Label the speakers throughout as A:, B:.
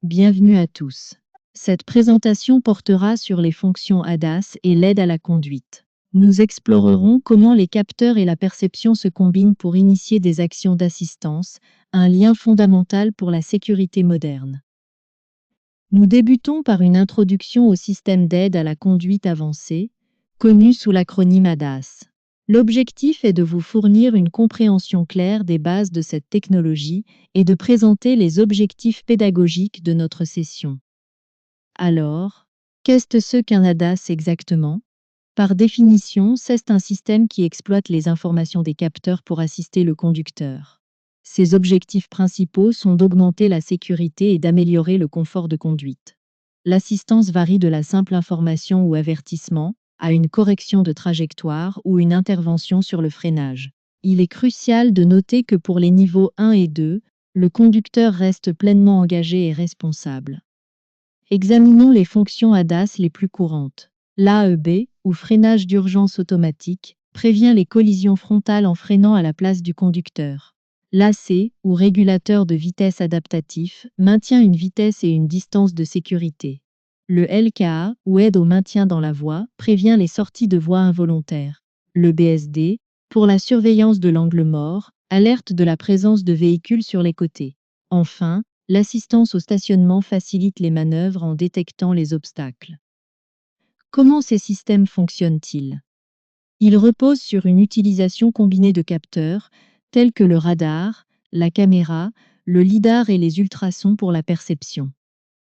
A: Bienvenue à tous. Cette présentation portera sur les fonctions ADAS et l'aide à la conduite. Nous explorerons comment les capteurs et la perception se combinent pour initier des actions d'assistance, un lien fondamental pour la sécurité moderne. Nous débutons par une introduction au système d'aide à la conduite avancée, connu sous l'acronyme ADAS. L'objectif est de vous fournir une compréhension claire des bases de cette technologie et de présenter les objectifs pédagogiques de notre session. Alors, qu'est-ce qu'un ADAS exactement? Par définition, c'est un système qui exploite les informations des capteurs pour assister le conducteur. Ses objectifs principaux sont d'augmenter la sécurité et d'améliorer le confort de conduite. L'assistance varie de la simple information ou avertissement à une correction de trajectoire ou une intervention sur le freinage. Il est crucial de noter que pour les niveaux 1 et 2, le conducteur reste pleinement engagé et responsable. Examinons les fonctions ADAS les plus courantes. L'AEB, ou freinage d'urgence automatique, prévient les collisions frontales en freinant à la place du conducteur. L'AC, ou régulateur de vitesse adaptatif, maintient une vitesse et une distance de sécurité. Le LKA, ou aide au maintien dans la voie, prévient les sorties de voie involontaires. Le BSD, pour la surveillance de l'angle mort, alerte de la présence de véhicules sur les côtés. Enfin, l'assistance au stationnement facilite les manœuvres en détectant les obstacles. Comment ces systèmes fonctionnent-ils? Ils reposent sur une utilisation combinée de capteurs, tels que le radar, la caméra, le lidar et les ultrasons pour la perception.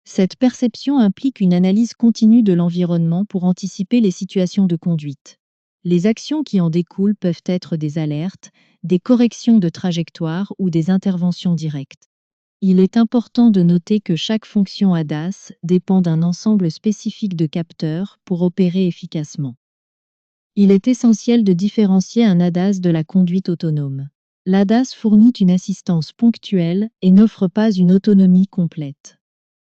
A: Cette perception implique une analyse continue de l'environnement pour anticiper les situations de conduite. Les actions qui en découlent peuvent être des alertes, des corrections de trajectoire ou des interventions directes. Il est important de noter que chaque fonction ADAS dépend d'un ensemble spécifique de capteurs pour opérer efficacement. Il est essentiel de différencier un ADAS de la conduite autonome. L'ADAS fournit une assistance ponctuelle et n'offre pas une autonomie complète.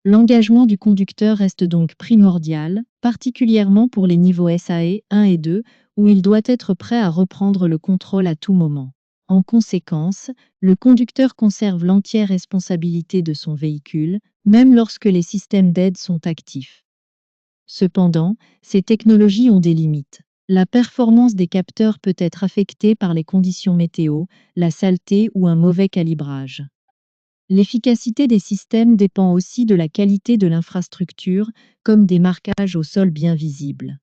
A: L'engagement du conducteur reste donc primordial, particulièrement pour les niveaux SAE 1 et 2, où il doit être prêt à reprendre le contrôle à tout moment. En conséquence, le conducteur conserve l'entière responsabilité de son véhicule, même lorsque les systèmes d'aide sont actifs. Cependant, ces technologies ont des limites. La performance des capteurs peut être affectée par les conditions météo, la saleté ou un mauvais calibrage. L'efficacité des systèmes dépend aussi de la qualité de l'infrastructure, comme des marquages au sol bien visibles.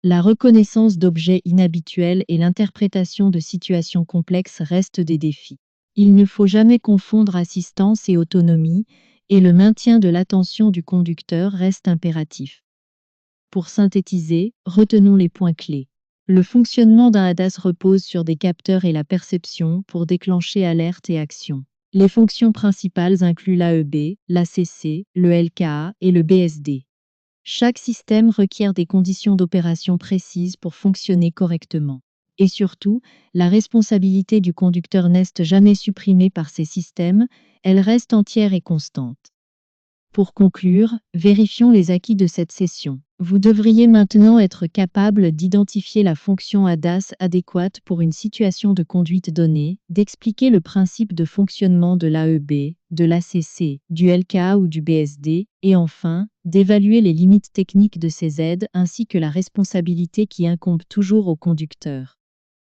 A: La reconnaissance d'objets inhabituels et l'interprétation de situations complexes restent des défis. Il ne faut jamais confondre assistance et autonomie, et le maintien de l'attention du conducteur reste impératif. Pour synthétiser, retenons les points clés. Le fonctionnement d'un ADAS repose sur des capteurs et la perception pour déclencher alerte et action. Les fonctions principales incluent l'AEB, l'ACC, le LKA et le BSD. Chaque système requiert des conditions d'opération précises pour fonctionner correctement. Et surtout, la responsabilité du conducteur n'est jamais supprimée par ces systèmes, elle reste entière et constante. Pour conclure, vérifions les acquis de cette session. Vous devriez maintenant être capable d'identifier la fonction ADAS adéquate pour une situation de conduite donnée, d'expliquer le principe de fonctionnement de l'AEB, de l'ACC, du LKA ou du BSD, et enfin, d'évaluer les limites techniques de ces aides ainsi que la responsabilité qui incombe toujours au conducteur.